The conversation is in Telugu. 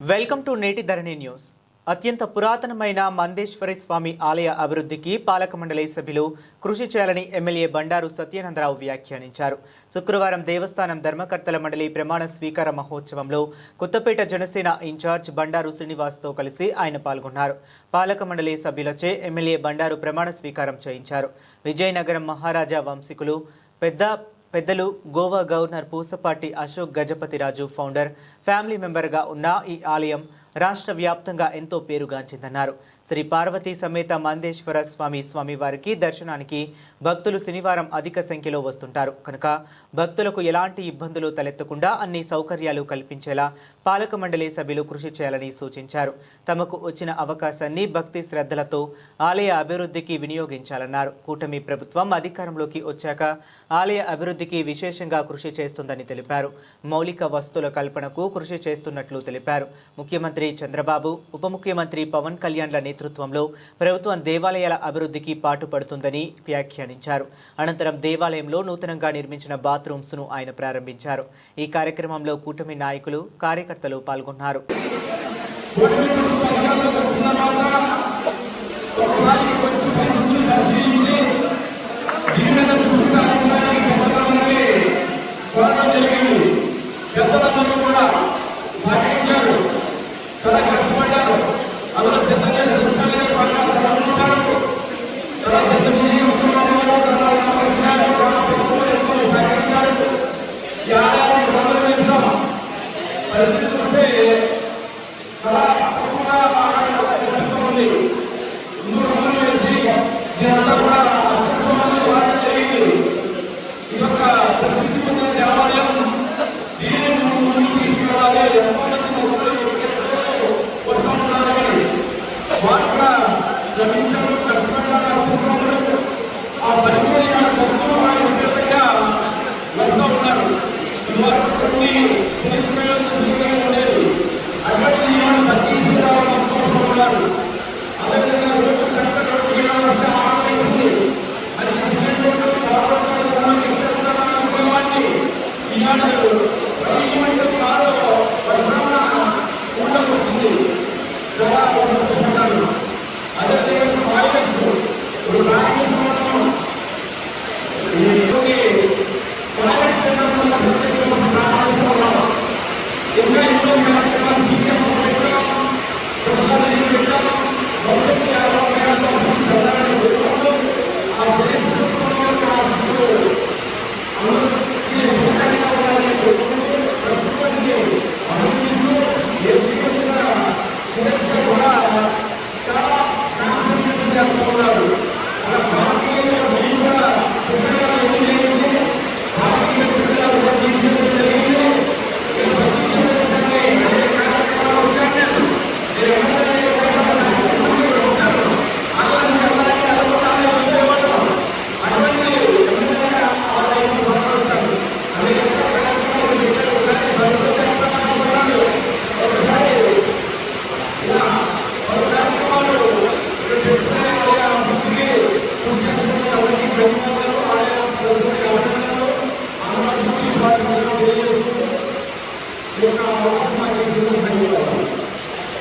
వెల్కమ్ టు నేటి ధరణి న్యూస్. అత్యంత పురాతనమైన మందేశ్వరి స్వామి ఆలయ అభివృద్ధికి పాలక మండలి సభ్యులు కృషి చేయాలని ఎమ్మెల్యే బండారు సత్యానందరావు వ్యాఖ్యానించారు. శుక్రవారం దేవస్థానం ధర్మకర్తల మండలి ప్రమాణ స్వీకార మహోత్సవంలో కొత్తపేట జనసేన ఇన్ఛార్జ్ బండారు శ్రీనివాస్తో కలిసి ఆయన పాల్గొన్నారు. పాలక మండలి సభ్యులచే ఎమ్మెల్యే బండారు ప్రమాణ స్వీకారం చేయించారు. విజయనగరం మహారాజా వంశీకులు పెద్దలు Goa governor Pusapati Ashok Gajapathiraju founder family మెంబర్గా ఉన్న ఈ ఆలయం రాష్ట్ర వ్యాప్తంగా ఎంతో పేరుగాంచిందన్నారు. శ్రీ పార్వతీ సమేత మందేశ్వర స్వామివారికి దర్శనానికి భక్తులు శనివారం అధిక సంఖ్యలో వస్తుంటారు కనుక భక్తులకు ఎలాంటి ఇబ్బందులు తలెత్తకుండా అన్ని సౌకర్యాలు కల్పించేలా పాలక మండలి సభ్యులు కృషి చేయాలని సూచించారు. తమకు వచ్చిన అవకాశాన్ని భక్తి శ్రద్ధలతో ఆలయ అభివృద్ధికి వినియోగించాలన్నారు. కూటమి ప్రభుత్వం అధికారంలోకి వచ్చాక ఆలయ అభివృద్ధికి విశేషంగా కృషి చేస్తుందని తెలిపారు. మౌలిక వస్తువుల కల్పనకు కృషి చేస్తున్నట్లు తెలిపారు. ముఖ్యమంత్రి చంద్రబాబు, ఉప ముఖ్యమంత్రి పవన్ కళ్యాణ్ల నేతృత్వంలో ప్రభుత్వం దేవాలయాల అభివృద్ధికి పాటుపడుతుందని వ్యాఖ్యానించారు. అనంతరం దేవాలయంలో నూతనంగా నిర్మించిన బాత్రూమ్స్ ను ఆయన ప్రారంభించారు. ఈ కార్యక్రమంలో కూటమి నాయకులు, కార్యకర్తలు పాల్గొన్నారు. పరిస్థితి